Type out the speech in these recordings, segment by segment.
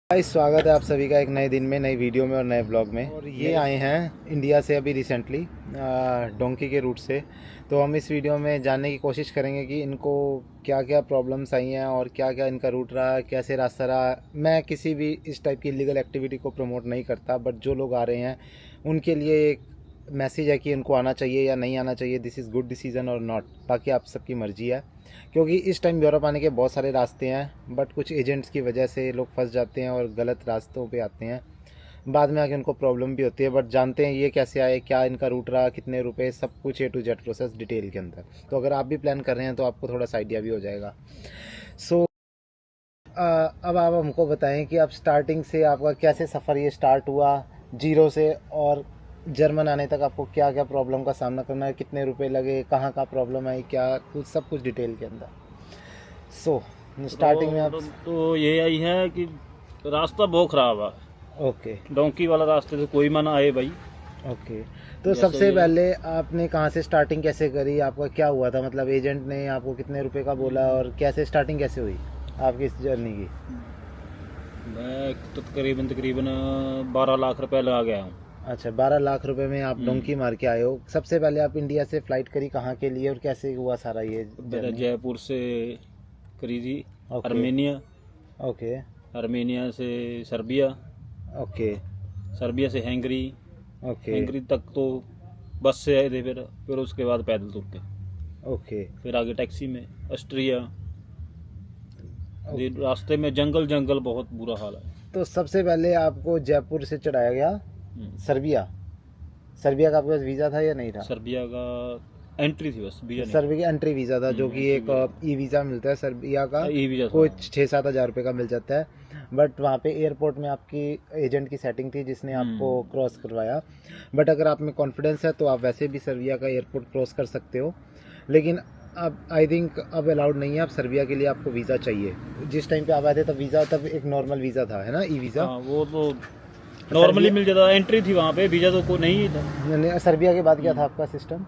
Guys, स्वागत है आप सभी का एक नए दिन में, नई वीडियो में और नए ब्लॉग में। और ये आए हैं इंडिया से अभी रिसेंटली डोंकी के रूट से। तो हम इस वीडियो में जानने की कोशिश करेंगे कि इनको क्या क्या प्रॉब्लम्स आई हैं और क्या क्या इनका रूट रहा, कैसे रास्ता रहा। मैं किसी भी इस टाइप की इलीगल एक्टिविटी को प्रमोट नहीं करता, बट जो लोग आ रहे हैं उनके लिए एक मैसेज है कि इनको आना चाहिए या नहीं आना चाहिए। दिस इज़ गुड डिसीजन और नॉट, बाकी आप सबकी मर्जी है। क्योंकि इस टाइम यूरोप आने के बहुत सारे रास्ते हैं, बट कुछ एजेंट्स की वजह से लोग फंस जाते हैं और गलत रास्तों पे आते हैं। बाद में आके उनको प्रॉब्लम भी होती है, बट जानते हैं ये कैसे आए, क्या इनका रूट रहा, कितने रुपए, सब कुछ A to Z process detail के अंदर। तो अगर आप भी प्लान कर रहे हैं तो आपको थोड़ा सा आइडिया भी हो जाएगा। सो अब आप हमको बताएं कि आप स्टार्टिंग से आपका कैसे सफ़र ये स्टार्ट हुआ जीरो से, और जर्मन आने तक आपको क्या क्या प्रॉब्लम का सामना करना है, कितने रुपए लगे, कहाँ का प्रॉब्लम आई, क्या कुछ सब कुछ डिटेल के अंदर। सो स्टार्टिंग में आप तो ये आई है कि रास्ता बहुत खराब है। ओके डोंकी वाला रास्ते से कोई मन आए भाई। ओके। तो जैसे सबसे पहले आपने कहाँ से स्टार्टिंग कैसे करी, आपका क्या हुआ था, मतलब एजेंट ने आपको कितने रुपए का बोला और कैसे स्टार्टिंग कैसे हुई आपकी इस जर्नी की? मैं तो तकरीबन तकरीबन 12 लाख रुपए लगा गया हूँ। अच्छा, 12 लाख रुपए में आप डोंकी मार के आए हो। सबसे पहले आप इंडिया से फ्लाइट करी कहाँ के लिए और कैसे हुआ सारा ये मैंने जर्नी? जयपुर से करी थी, ओके आर्मेनिया, ओके आर्मेनिया से सर्बिया, ओके सर्बिया से हैंगरी, ओके हैंगरी तक तो बस से आए थे, फिर उसके बाद पैदल तुर के, ओके फिर आगे टैक्सी में ऑस्ट्रिया। ये रास्ते में जंगल जंगल बहुत बुरा हाल है। तो सबसे पहले आपको जयपुर से चढ़ाया गया हम्म। सर्बिया। सर्बिया का आपके पास वीज़ा था या नहीं था? सर्बिया का एंट्री थी बस, वीजा नहीं। सर्बिया का एंट्री वीज़ा था, जो कि एक ई वीज़ा मिलता है सर्बिया का, ई वीजा कोई 6-7 हज़ार रुपये का मिल जाता है। बट वहाँ पे एयरपोर्ट में आपकी एजेंट की सेटिंग थी जिसने आपको क्रॉस करवाया। बट अगर आप में कॉन्फिडेंस है तो आप वैसे भी सर्बिया का एयरपोर्ट क्रॉस कर सकते हो, लेकिन अब आई थिंक अब अलाउड नहीं है। अब सर्बिया के लिए आपको वीज़ा चाहिए। जिस टाइम पे आप आए थे तब वीज़ा, तब एक नॉर्मल वीज़ा था, है ना, ई वीज़ा। हाँ, वो तो नॉर्मली मिल जाता, एंट्री थी वहाँ पे, वीजा तो कोई नहीं था। सर्बिया के बाद क्या था आपका सिस्टम?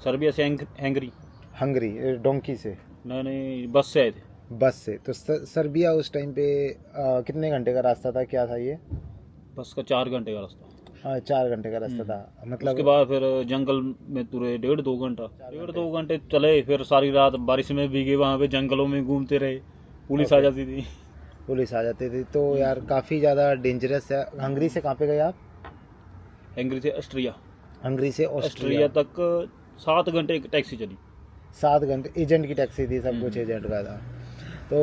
सर्बिया से हैंगरी। हंगरी, डोंकी से? नहीं, बस से आए थे। बस से। तो सर्बिया उस टाइम पे कितने घंटे का रास्ता था, क्या था ये? बस का 4 घंटे का रास्ता। 4 घंटे का रास्ता था, मतलब उसके बाद फिर जंगल में तुरे 1.5-2 घंटे चले, फिर सारी रात बारिश में भीगे, वहाँ पे जंगलों में घूमते रहे, पुलिस आ जाती थी। पुलिस आ जाती थी। तो यार काफ़ी ज़्यादा डेंजरस है। हंगरी से कहाँ पे गए आप? हैंगरी से ऑस्ट्रिया। हंगरी से ऑस्ट्रिया तक 7 घंटे एक टैक्सी चली। 7 घंटे एजेंट की टैक्सी थी, सब कुछ एजेंट का था। तो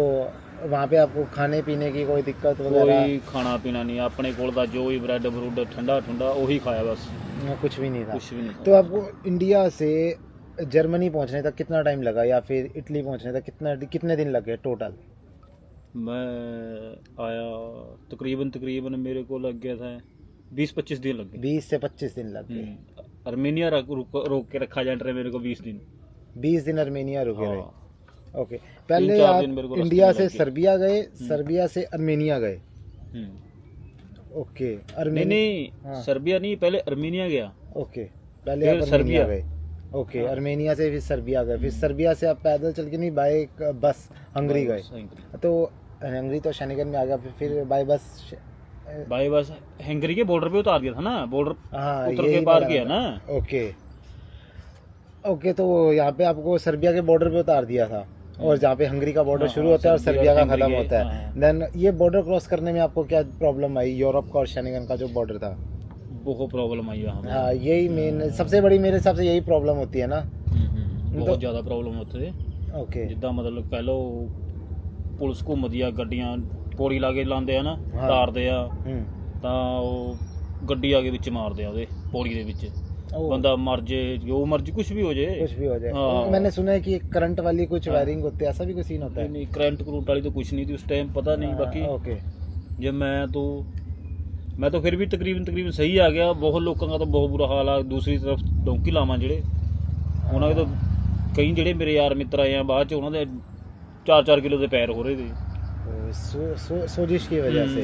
वहाँ पे आपको खाने पीने की कोई दिक्कत वगैरह? कोई खाना पीना नहीं, अपने कोल दा जो ही ब्रेड ब्रूड ठंडा ठंडा वही खाया बस, कुछ भी नहीं था। कुछ भी नहीं था। तो आपको इंडिया से जर्मनी पहुँचने तक कितना टाइम लगा, या फिर इटली पहुँचने तक कितने दिन लगे टोटल? मैं आया तकरीबन तकरीबन मेरे को लग गया था 20-25 दिन लग गए। 20 से 25 दिन लग गए। आर्मेनिया रोक के रखा एजेंट ने मेरे को 20 दिन। 20 दिन आर्मेनिया रुके रहे। हाँ। ओके। पहले 3-4 आप दिन मेरे को रास्ते इंडिया में से लग गए। सर्बिया गए, सर्बिया से आर्मेनिया गए। हम्म। ओके। नहीं, हाँ। सर्बिया नहीं, पहले आर्मेनिया गया, ओके। पहले फिर आप आर्मेनिया सर्बिया। गए। ओके। हाँ। आर्मेनिया से फिर सर्बिया गए, फिर सर्बिया से आप पैदल चल के नहीं, बाय बस हंगरी गए। तो हंगरी तो शनिगन में आ गया, फिर बाय बस भाई बस हैंगरी के बॉर्डर पे उतार दिया था ना, बॉर्डर हाँ उतर यही के पार मैं किया जाना ना। था। Okay okay. तो यहाँ पे आपको सर्बिया के बॉर्डर पे उतार दिया था, और जहाँ पे हंगरी का बॉर्डर हाँ, शुरू होता है और सर्बिया का हंगरी खत्म के, होता है। हाँ। देन ये बॉर्डर क्रॉस करने में आपको क्या प्रॉब्लम आई, यूरोप का और शनिगन का जो बॉर्डर था? बहुत प्रॉब्लम आई यहाँ पे। हाँ, यही मेन सबसे बड़ी मेरे हिसाब से यही प्रॉब्लम होती है ना। बहुत ज़्यादा प्रॉब्लम होते थे। ओके। जिद्दां मतलब कह लो ਪੁਲਿਸ ਘੁੰਮਦੀ ਆ, ਗੱਡੀਆਂ ਪੌੜੀ ਲਾ ਕੇ ਲਾਉਂਦੇ ਆ ਨਾ, ਹਾਂ। ਤਾਰਦੇ ਆ, ਹੂੰ। ਤਾਂ ਉਹ ਗੱਡੀ ਆ ਕੇ ਵਿੱਚ ਮਾਰਦੇ ਆ ਉਹਦੇ ਪੌੜੀ ਦੇ ਵਿੱਚ, ओ, ਬੰਦਾ ਮਰ ਜੇ, ਜੋ ਮਰਜੀ कुछ भी हो जाए। कुछ भी हो जाए। हाँ। मैंने सुना है कि करंट वाली कुछ हाँ। वायरिंग होती है, ऐसा भी कुछ सीन होता है? नहीं, करंट करूंट वाली तो कुछ नहीं थी उस टाइम, पता नहीं बाकी। ओके। जब मैं तो फिर भी तकरीबन तकरीबन सही आ गया। बहुत लोगों का तो बहुत बुरा हाल आ। दूसरी तरफ डोंकी लावा ਜਿਹੜੇ ਉਹਨਾਂ ਦੇ ਤਾਂ ਕਈ ਜਿਹੜੇ ਮੇਰੇ ਯਾਰ ਮਿੱਤਰ ਆਏ ਆ ਬਾਅਦ ਚ, ਉਹਨਾਂ ਦੇ 4-4 ਕਿਲੋ ਦੇ ਪੈਰ ਹੋ ਰਹੇ ਸੀ। सोजिश की वजह से।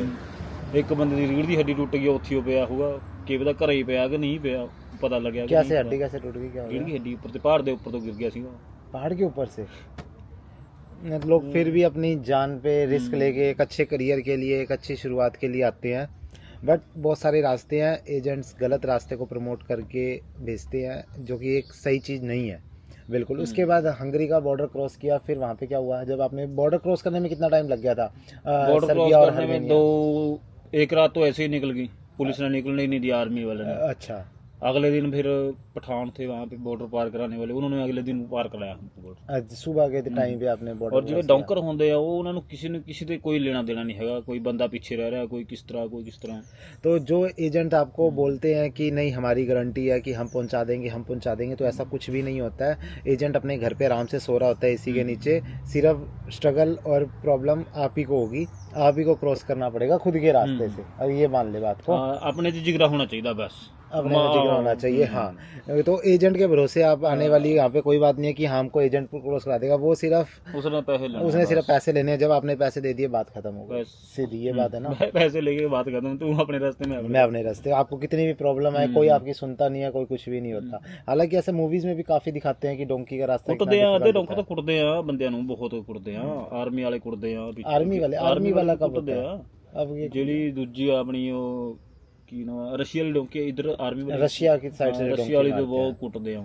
ਇੱਕ ਬੰਦੇ ਦੀ ਰੀੜ ਦੀ ਹੱਡੀ ਟੁੱਟ ਗਈ, ਉੱਥੇ ਹੀ ਪਿਆ ਹੋਊਗਾ, ਕਿ ਪਤਾ ਘਰੇ ਹੀ ਪਿਆ ਕਿ ਨਹੀਂ ਪਿਆ, ਪਤਾ ਲੱਗਿਆ ਕਿ कैसे हड्डी कैसे टूट गई, क्या हो ਰੀੜ गया? ਦੀ ਹੱਡੀ ਉੱਪਰ ਤੇ ਪਹਾੜ ਦੇ ਉੱਪਰ ਤੋਂ ਗਿਰ ਗਿਆ ਸੀਗਾ। पहाड़ के ऊपर से? लोग फिर भी अपनी जान पे रिस्क लेके एक अच्छे करियर के लिए, एक अच्छी शुरुआत के लिए आते हैं। बट बहुत सारे रास्ते हैं, एजेंट्स गलत रास्ते को प्रमोट करके भेजते हैं, जो कि एक सही चीज़ नहीं है बिल्कुल। उसके बाद हंगरी का बॉर्डर क्रॉस किया, फिर वहाँ पे क्या हुआ? जब आपने बॉर्डर क्रॉस करने में कितना टाइम लग गया था? बॉर्डर क्रॉस सर्बिया और करने में अर्मेनिया। एक रात तो ऐसे ही निकल गई, पुलिस ने निकलने ही नहीं दिया, आर्मी वाले ने। अच्छा, अगले दिन फिर पठान थे वहाँ पे बॉर्डर पार कराने वाले, उन्होंने अगले दिन पार कराया हमको border। आज सुबह के टाइम पे आपने बॉर्डर ਔਰ ਜਿਹੜੇ ਡੌਂਕਰ ਹੁੰਦੇ ਆ ਉਹ ਉਹਨਾਂ ਨੂੰ ਕਿਸੇ ਤੇ ਕੋਈ ਲੈਣਾ ਦੇਣਾ नहीं हैगा, कोई बंदा पीछे रह रहा है, कोई किस तरह। तो जो एजेंट आपको बोलते हैं कि नहीं हमारी गारंटी है कि हम पहुंचा देंगे, तो ऐसा कुछ भी नहीं होता है। एजेंट अपने घर पे आराम से सो रहा होता है एसी के नीचे, सिर्फ स्ट्रगल और प्रॉब्लम आप ही को होगी, आप ही को क्रॉस करना पड़ेगा खुद के रास्ते से। अब ये मान ले बात को, अपने से जिगरा होना चाहिए बस, अपने में जिगरा होना चाहिए। हाँ, तो एजेंट के भरोसे आप आने वाली यहाँ पे कोई बात नहीं है कि हाँ हमको एजेंट क्रॉस करा देगा, वो सिर्फ उसने सिर्फ पैसे लेने हैं। जब आपने पैसे दे दिए बात खत्म हो गई, सीधी ये बात है ना। पैसे लेके बात खत्म, तू अपने रास्ते में, मैं अपने रास्ते। आपको कितनी भी प्रॉब्लम है, कोई आपकी सुनता नहीं है, कोई कुछ भी नहीं होता। हालांकि ऐसे मूवीज में भी काफी दिखाते हैं कि डोंकी का रास्ता ਕੁੱਟਦੇ ਆ, ਅੱਧੇ ਡੌਂਕਰ ਤਾਂ ਕੁੱਟਦੇ ਆ ਬੰਦਿਆਂ ਨੂੰ, ਬਹੁਤ ਕੁੱਟਦੇ ਆ, ਆਰਮੀ ਵਾਲੇ ਕੁੱਟਦੇ ਆ, आर्मी वाला कब ਕੁੱਟਦੇ होता है? ਆ। अब ये ਜਿਹੜੀ ਦੂਜੀ ਆਪਣੀ ਉਹ ਕੀ ਨਾਮ ਰਸ਼ੀਆ ਵਾਲੀ ਡੌਂਕੀ, ਇਧਰ ਆਰਮੀ ਵਾਲੀ, रशिया की साइड से ਰਸ਼ੀਆ ਵਾਲੀ ਤੋਂ ਬਹੁਤ ਕੁੱਟਦੇ ਆ।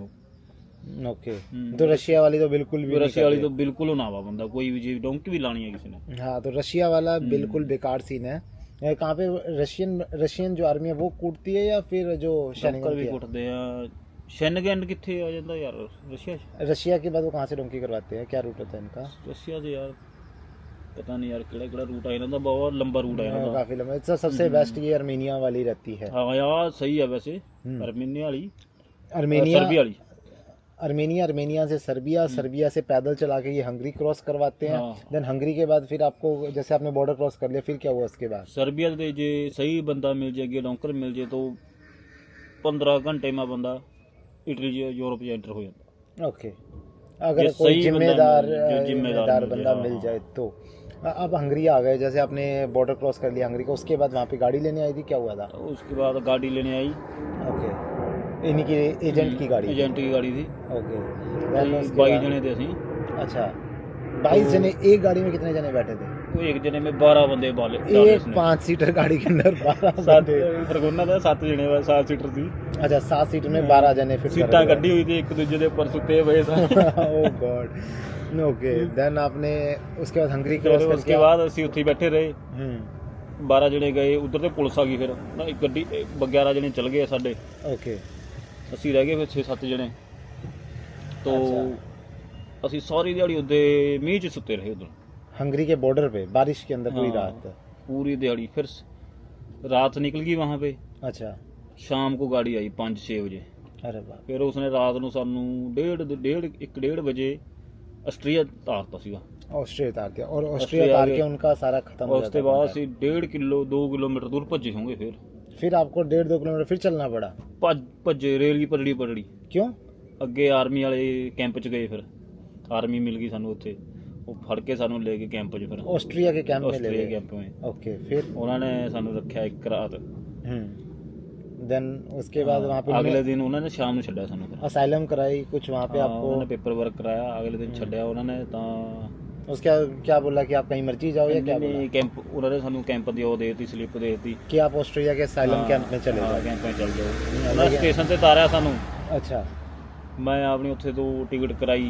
ओके, तो रशिया वाली तो बिल्कुल भी रशिया वाली तो बिल्कुल ना आवा बंदा, कोई भी जी डोंकी भी लानी है किसी ने। हाँ, तो रशिया वाला बिल्कुल बेकार सीन है। कहाँ पे रशियन जो आर्मी है वो कूटती है, या फिर जो डोंकर भी कुटते हैं। शेनगन किथे आ जाता यार रशिया के बाद वो कहाँ से डोंकी करवाते हैं? क्या रूट होता है इनका? रशिया से यार पता नहीं यार केड़ा रूट है इनका, बहुत लंबा रूट है इनका, काफी लंबा। सबसे बेस्ट ये अर्मेनिया वाली रहती है। हाँ यार सही है वैसे, अर्मेनिया वाली, अर्मेनिया से सर्बिया से पैदल चला के ये हंगरी क्रॉस करवाते हैं। देन हंगरी के बाद फिर आपको, जैसे आपने बॉर्डर क्रॉस कर लिया, फिर क्या हुआ उसके बाद? सर्बिया से जे सही बंदा मिल जाए, डॉन्कर मिल जाए, तो 15 घंटे में बंदा इटली यूरोप एंटर हो जाता। ओके, अगर कोई जिम्मेदार बंदा मिल जाए तो। अब हंगरी आ गए, जैसे आपने बॉर्डर क्रॉस कर लिया हंगरी का, उसके बाद वहाँ पे गाड़ी लेने आई थी, क्या हुआ था? उसके बाद गाड़ी लेने आई, ओके, इन्हीं की एजेंट की गाड़ी थी। ओके, 22 जने थे ਅਸੀਂ। अच्छा, 22 जने एक गाड़ी में? कितने जने बैठे थे? वो एक जने में 12 बंदे बाले, एक 5 सीटर गाड़ी के अंदर 12 बंदे। फरगोना था 7 जने, 7 सीटर थी। अच्छा, 7 सीटर में 12 जने फिट सीटां कड्डी हुई थी, एक दूसरे के ऊपर सुते हुए थे। ओह गॉड। ओके, देन आपने उसके बाद हंगरी क्रॉस करके, उसके बाद ਅਸੀਂ ਉੱਥੇ बैठे रहे, 12 जने गए उधर ਤੇ ਪੁਲਿਸ ਆ ਗਈ, ਫਿਰ ਨਾ ਇੱਕ ਗੱਡੀ 11 ਜਣੇ ਚਲ ਗਏ ਸਾਡੇ। ओके, ਅਸੀਂ ਰਹਿ ਗਏ ਫਿਰ 6-7 ਜਣੇ। तो ਅਸੀਂ ਸਾਰੀ ਦਿਹਾੜੀ ਉੱਤੇ ਮੀਂਹ 'ਚ ਸੁੱਤੇ ਰਹੇ ਉਧਰ हंगरी के बॉर्डर पे, बारिश के अंदर पूरी रात? पूरी दिहाड़ी। फिर रात निकल गई वहाँ पे। अच्छा, शाम को गाड़ी आई 5-6 बजे। अरे बाप। फिर उसने रात ਨੂੰ ਸਾਨੂੰ 1:30 बजे ਆਸਟਰੀਆ ਤਾਰਤਾ ਸੀਗਾ। ऑस्ट्रिया तार दिया, और ऑस्ट्रिया तार के उनका सारा खत्म हो जाता है। उसके बाद ਅਸੀਂ 1.5 किलोमीटर दूर भज्जे होंगे। फिर आपको 1.5-2 किलोमीटर फिर चलना पड़ा? भज्जे, रेल की पटड़ी। क्यों? ਅੱਗੇ ਆਰਮੀ ਵਾਲੇ ਕੈਂਪ 'ਚ ਗਏ, ਫਿਰ ਆਰਮੀ ਮਿਲ ਗਈ ਸਾਨੂੰ ਉੱਥੇ, ਉਹ ਫੜ ਕੇ ਸਾਨੂੰ ਲੈ ਕੇ ਕੈਂਪ 'ਚ। ਫਿਰ ऑस्ट्रिया के कैंप में ले गए? कैंप में। ओके, फिर ਉਹਨਾਂ ਨੇ ਸਾਨੂੰ ਰੱਖਿਆ ਇੱਕ ਰਾਤ। देन उसके बाद वहाँ पे अगले दिन उन्होंने शाम ਨੂੰ ਛੱਡਿਆ ਸਾਨੂੰ। ਫਿਰ असाइलम कराई कुछ वहाँ पे आपको? उन्होंने पेपर वर्क कराया, अगले दिन ਛੱਡਿਆ ਉਹਨਾਂ ਨੇ। ਤਾਂ उसके क्या बोला कि आप कहीं मर्जी जाओ, या क्या बोला? कैंप उन्होंने ਸਾਨੂੰ कैंप ਦੀ ਉਹ ਦੇਤੀ, स्लिप देती कि आप ऑस्ट्रिया के असाइलम कैंप में चले जाओ। कैंप में चल जाओ। ਉਹਨਾਂ ਸਟੇਸ਼ਨ ਤੇ ਤਾਰਿਆ ਸਾਨੂੰ। अच्छा, मैं ਆਪਣੀ ਉੱਥੇ ਤੋਂ टिकट कराई,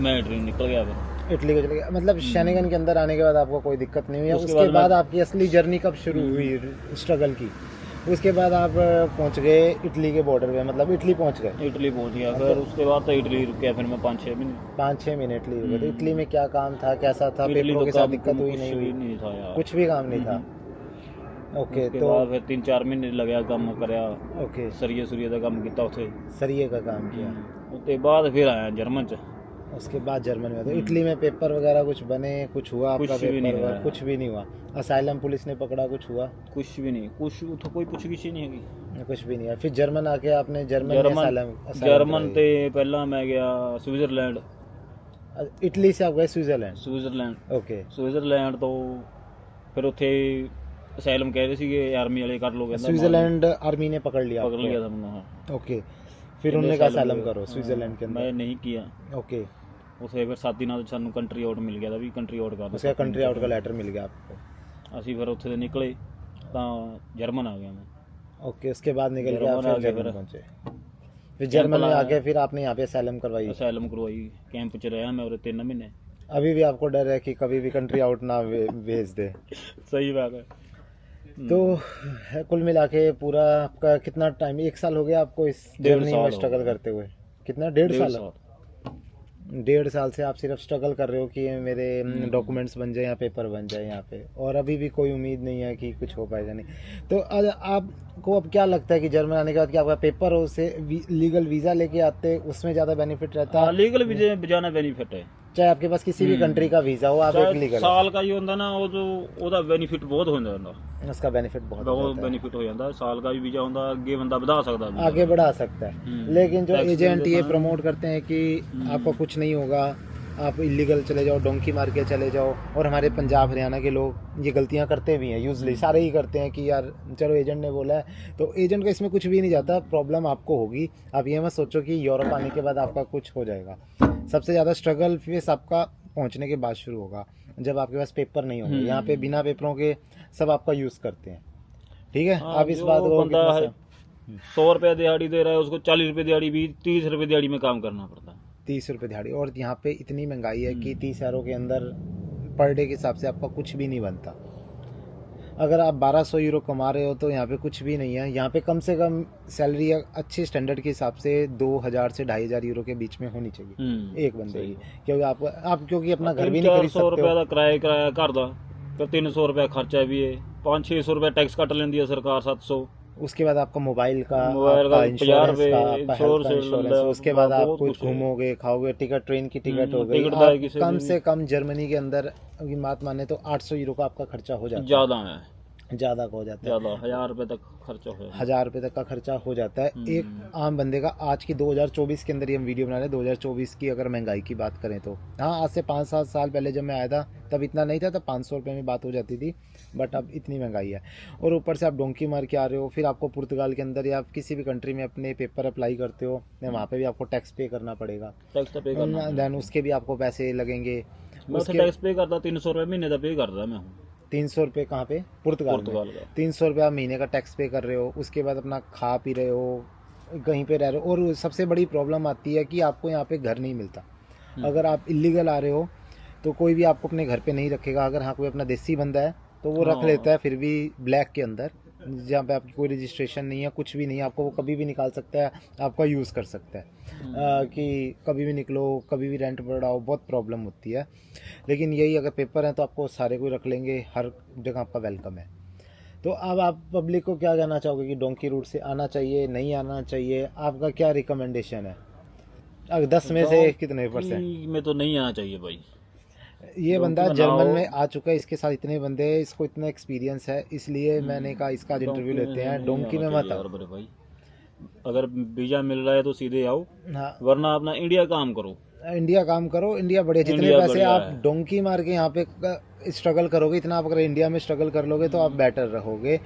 मैं इटली निकल गया। फिर इटली को चले गए, मतलब शेनेगन के अंदर आने के बाद आपको कोई दिक्कत नहीं हुई? उसके बाद आपकी असली जर्नी कब शुरू हुई स्ट्रगल की? उसके बाद आप पहुंच गए इटली के बॉर्डर पे, मतलब इटली पहुंच गए? इटली पहुंच गया। फिर उसके बाद तो इटली रुके, फिर मैं 5-6 महीने। 5-6 महीने इटली रुके। तो इटली में क्या काम था, कैसा था? पेपरों के साथ दिक्कत हुई? नहीं हुई? नहीं था यार, कुछ भी काम नहीं था। ओके, तो फिर 3-4 महीने लगे काम करया। ओके, सरिये ਦਾ ਕੰਮ ਕੀਤਾ ਉੱਥੇ, सरिये का काम किया। उसके बाद फिर आया जर्मन च। उसके बाद जर्मन में? तो इटली में पेपर वगैरह कुछ बने, कुछ हुआ आपका? कुछ भी नहीं हुआ। कुछ भी नहीं हुआ। असाइलम पुलिस ने पकड़ा, कुछ हुआ? कुछ भी नहीं, कुछ उतो कोई पूछगिछ ही नहीं हैगी, कुछ भी नहीं है। फिर जर्मन आके आपने जर्मन ते पहला मैं गया स्विट्जरलैंड। इटली से आप गए स्विट्जरलैंड। ओके, स्विट्जरलैंड तो फिर ਉੱਥੇ ਅਸਾਈਲਮ ਕਹਿ ਰਹੇ ਸੀਗੇ ਆਰਮੀ ਵਾਲੇ ਕਰ ਲੋ, ਕਹਿੰਦਾ स्विट्जरलैंड आर्मी ने पकड़ लिया था। ओके, फिर उन्होंने कहा असाइलम करो स्विट्जरलैंड के अंदर? मैं नहीं किया। ओके, ਉੱਥੇ ਫਿਰ ਸਾਥੀ ਨਾਲ ਸਾਨੂੰ ਕੰਟਰੀ ਆਊਟ ਮਿਲ ਗਿਆ ਦਾ ਵੀ ਕੰਟਰੀ ਆਊਟ ਕਰ उसका कंट्री आउट का लेटर मिल गया आपको? ਅਸੀਂ ਫਿਰ ਉੱਥੇ ਦੇ ਨਿਕਲੇ ਤਾਂ ਜਰਮਨ आ गया मैं। ओके, उसके बाद निकल के आप जर्मन आ फिर गया जर्मन फिर। पहुंचे। फिर जर्मन में लाया। आके फिर आपने यहाँ पे असैलम करवाई। असैलम करवाई, कैंप च रहा मैं और 3 महीने। अभी भी आपको डर है कि कभी भी कंट्री आउट ना भेज दे? सही बात है। तो कुल मिला के पूरा आपका कितना टाइम, 1 साल हो गया आपको इस 1.5 जर्नी साल में हो स्ट्रगल गया। करते हुए? कितना, 1.5 साल? साल 1.5 साल से आप सिर्फ स्ट्रगल कर रहे हो कि ये मेरे डॉक्यूमेंट्स बन जाए या पेपर बन जाए यहाँ पे, और अभी भी कोई उम्मीद नहीं है कि कुछ हो पाएगा नहीं। तो आपको अब क्या लगता है कि जर्मन आने के बाद कि आपका पेपर हो से लीगल वीज़ा लेके आते उसमें ज़्यादा बेनिफिट रहता है? लीगल वीजे बजाना बेनिफिट है, चाहे आपके पास किसी भी कंट्री का वीज़ा हो, आप एक लीगल ਸਾਲ का ਹੀ ਹੁੰਦਾ ਨਾ ਉਹ ਜੋ ਉਹਦਾ ਬੈਨੀਫਿਟ ਬਹੁਤ ਹੋ ਜਾਂਦਾ, उसका बेनिफिट बहुत हो ਬਹੁਤ जाता है। ਬੈਨੀਫਿਟ ਹੋ ਜਾਂਦਾ। ਸਾਲ का भी वीजा ਹੁੰਦਾ, ਅੱਗੇ ਬੰਦਾ ਵਧਾ ਸਕਦਾ ਵੀਜ਼ਾ। आगे बढ़ा सकता है। लेकिन जो Tax एजेंट ये देता है। प्रमोट करते हैं कि आपको कुछ नहीं होगा, आप इलीगल चले जाओ, डोंकी मार के चले जाओ, और हमारे पंजाब हरियाणा के लोग ये गलतियां करते भी हैं, यूजली सारे ही करते हैं कि यार चलो एजेंट ने बोला है, तो एजेंट का इसमें कुछ भी नहीं जाता। प्रॉब्लम आपको होगी। आप ये मत सोचो कि यूरोप आने के बाद आपका कुछ हो जाएगा। सबसे ज़्यादा स्ट्रगल फेस आपका पहुंचने के बाद शुरू होगा, जब आपके पास पेपर नहीं होंगे। यहाँ पे बिना पेपरों के सब आपका यूज़ करते हैं, ठीक है? आप इस बात को बंदा कितना है 100 रुपये दिहाड़ी दे रहा है, उसको 40 रुपये दिहाड़ी भी 30 रुपये दिहाड़ी में काम करना पड़ता है। 30 रुपये दिहाड़ी, और यहाँ पे इतनी महंगाई है कि 30 हज़ारों के अंदर पर डे के हिसाब से आपका कुछ भी नहीं बनता। अगर आप 1200 यूरो कमा रहे हो तो यहाँ पे कुछ भी नहीं है। यहाँ पे कम से कम सैलरी अच्छे स्टैंडर्ड के हिसाब से 2000 से 2500 यूरो के बीच में होनी चाहिए एक बंदे की, क्योंकि आप क्योंकि अपना घर भी नहीं खरीद 400 सकते रुपये हो। ਦਾ ਕਿਰਾਇਆ ਘਰ ਦਾ, ਫਿਰ 300 रुपये खर्चा भी है, 500-600 रुपये टैक्स कट लेंदी है सरकार, 700। उसके बाद आपका मोबाइल का, मोबाइल का आपका इंश्योरेंस 50 का, रुपये आपका हेल्थ का इंश्योरेंस, उसके बाद आप बहुत कुछ कुछ है। घूमोगे, खाओगे, टिकट, ट्रेन की टिकट हो गई। टिकट आप की से कम भी- से कम जर्मनी के अंदर की बात माने तो 800 यूरो का आपका खर्चा हो जाता ज़्यादा है, है, ज़्यादा का हो जाता है। ज़्यादा 1000 रुपये तक खर्चा हो जाता 1000 रुपये तक का खर्चा हो जाता है एक आम बंदे का। आज की 2024 के अंदर ही हम वीडियो बना रहे हैं, 2024 की अगर महंगाई की बात करें तो। हाँ, आज से 5-7 साल पहले जब मैं आया था तब इतना नहीं था, तब 500 रुपये में बात हो जाती थी, बट अब इतनी महंगाई है। और ऊपर से आप डोंकी मार के आ रहे हो, फिर आपको पुर्तगाल के अंदर या आप किसी भी कंट्री में अपने पेपर अप्लाई करते हो, वहाँ पे भी आपको टैक्स पे करना पड़ेगा, टैक्स तो पे करना। देन उसके भी आपको पैसे लगेंगे। मैं तो टैक्स पे करता 300 रुपये महीने का पे करता मैं हूँ 300 रुपये कहाँ पे? पुर्तगाल पुर्तगाल में का। 300 रुपये आप महीने का टैक्स पे कर रहे हो। उसके बाद अपना खा पी रहे हो, कहीं पे रह रहे हो, और सबसे बड़ी प्रॉब्लम आती है कि आपको यहाँ पे घर नहीं मिलता। अगर आप इलीगल आ रहे हो तो कोई भी आपको अपने घर पे नहीं रखेगा। अगर हाँ कोई अपना देसी बंदा है तो वो रख लेता है, फिर भी ब्लैक के अंदर, जहाँ पे आपकी कोई रजिस्ट्रेशन नहीं है, कुछ भी नहीं है, आपको वो कभी भी निकाल सकता है, आपका यूज़ कर सकता है। कि कभी भी निकलो, कभी भी रेंट बढ़ाओ, बहुत प्रॉब्लम होती है। लेकिन यही अगर पेपर हैं तो आपको सारे कोई रख लेंगे, हर जगह आपका वेलकम है। तो अब आप पब्लिक को क्या कहना चाहोगे कि डोंकी रूट से आना चाहिए, नहीं आना चाहिए? आपका क्या रिकमेंडेशन है? अगर 10 में से कितने %? में तो नहीं आना चाहिए भाई। ये बंदा डोंकी जर्मन बनाओ। में आ चुका है, इसके साथ इतने बंदे हैं, इसको इतना एक्सपीरियंस है, इसलिए मैंने कहा इसका आज इंटरव्यू लेते हैं। डोंकी में मत आओ। बड़े भाई, अगर वीजा मिल रहा है तो सीधे आओ, हाँ, वरना अपना इंडिया काम करो। इंडिया काम करो, इंडिया बढ़िया। जितने इंडिया पैसे बढ़िया आप है। डोंकी मार के यहाँ पे स्ट्रगल करोगे, इतना आप अगर इंडिया में स्ट्रगल कर लोगे तो आप बेटर रहोगे।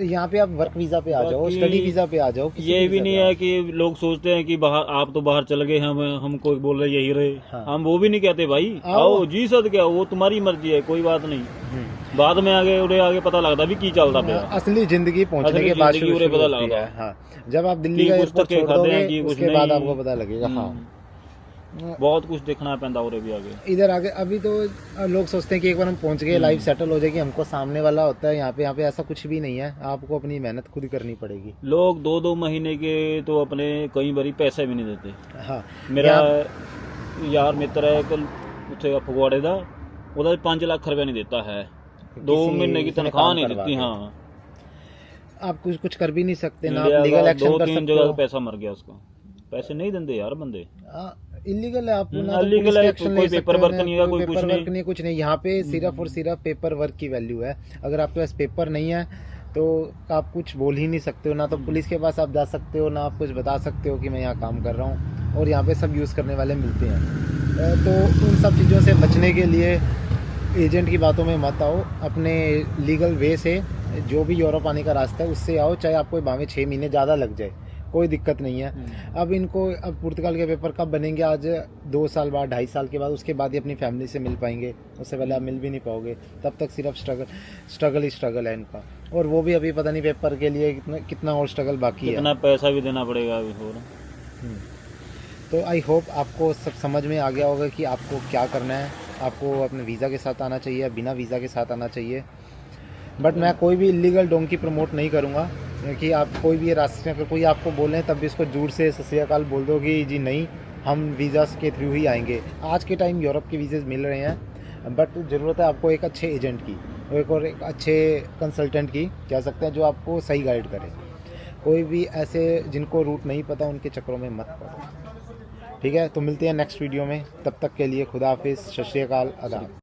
यहाँ पे आप वर्क वीज़ा पे आ जाओ, बाकी स्टडी वीज़ा पे आ जाओ, किसी ये भी भी वीज़ा नहीं पे है कि लोग सोचते हैं कि बाहर आप तो बाहर चले गए, हम कोई बोल रहे यही रहे। हाँ। हम वो भी नहीं कहते भाई, आओ। आओ जी सद क्या, वो तुम्हारी मर्जी है, कोई बात नहीं। बाद में आगे उड़े आगे पता लगता भी की चलता पे। असली जिंदगी पहुंचने असली के बाद जिंदगी उरे शुरू पता होती लगता है। हाँ, जब आप दिल्ली कि का कुछ एयरपोर्ट धक्के छोड़ खाते हैं कि दोगे कुछ उसके बाद नहीं। आपको पता लगेगा। हाँ, बहुत कुछ देखना पैंदा उरे भी आगे। इधर आगे अभी तो लोग सोचते हैं कि एक बार हम पहुंच गए, लाइफ सेटल हो जाएगी, हमको सामने वाला होता है। यहाँ पे ऐसा कुछ भी नहीं है, आपको अपनी मेहनत खुद करनी पड़ेगी। लोग 2-2 महीने के तो अपने कई बारी पैसे भी नहीं देते। हाँ, मेरा यार मित्र है कल ਉੱਥੇ ਫਗਵਾੜੇ ਦਾ, ਉਹਦਾ 5 ਲੱਖ रुपया नहीं देता है, 2 महीने की तनख्वाह नहीं देती। हाँ, आप कुछ कर भी नहीं सकते ना, इंडिया आप लीगल का एक्शन कर 2-3 सकते जगह हो। पैसा मर गया उसका, पैसे नहीं देते यार बंदे। इलीगल है, आप ना तो illegal पुलिस है, के एक्शन कोई ले सकते पेपर हो, वर्क ना नहीं है, कोई पेपर कुछ वर्क नहीं। नहीं है, कुछ नहीं। यहाँ पे सिर्फ और सिर्फ पेपर वर्क की वैल्यू है। अगर आपके पास पेपर नहीं है तो आप कुछ बोल ही नहीं सकते हो, ना तो पुलिस के पास आप जा सकते हो, ना आप कुछ बता सकते हो कि मैं यहाँ काम कर रहा हूँ। और यहाँ पे सब यूज़ करने वाले मिलते हैं। तो उन सब चीज़ों से बचने के लिए एजेंट की बातों में मत आओ, अपने लीगल वे से जो भी यूरोप आने का रास्ता है उससे आओ, चाहे आपको भावे 6 महीने ज़्यादा लग जाए, कोई दिक्कत नहीं है। अब इनको अब पुर्तगाल के पेपर कब बनेंगे, आज 2 साल बाद, 2.5 साल के बाद, उसके बाद ही अपनी फैमिली से मिल पाएंगे, उससे पहले आप मिल भी नहीं पाओगे। तब तक सिर्फ स्ट्रगल है इनका, और वो भी अभी पता नहीं पेपर के लिए कितना और स्ट्रगल बाकी है, कितना पैसा भी देना पड़ेगा अभी और। तो आई होप आपको सब समझ में आ गया होगा कि आपको क्या करना है। आपको अपने वीज़ा के साथ आना चाहिए, बिना वीज़ा के साथ आना चाहिए। बट मैं कोई भी इलीगल डोंकी प्रमोट नहीं करूँगा, क्योंकि आप कोई भी रास्ते में अगर कोई आपको बोलें तब भी इसको जूर से सत श्री अकाल बोल दो कि जी नहीं, हम वीज़ा के थ्रू ही आएंगे। आज के टाइम यूरोप के वीज़े मिल रहे हैं, बट ज़रूरत है आपको एक अच्छे एजेंट की, एक अच्छे कंसल्टेंट की कह सकते हैं, जो आपको सही गाइड करे। कोई भी ऐसे जिनको रूट नहीं पता उनके चक्करों में मत पड़ो। ठीक है, तो मिलते हैं नेक्स्ट वीडियो में, तब तक के लिए खुदा हाफिज़, सत श्री अकाल, आदाब।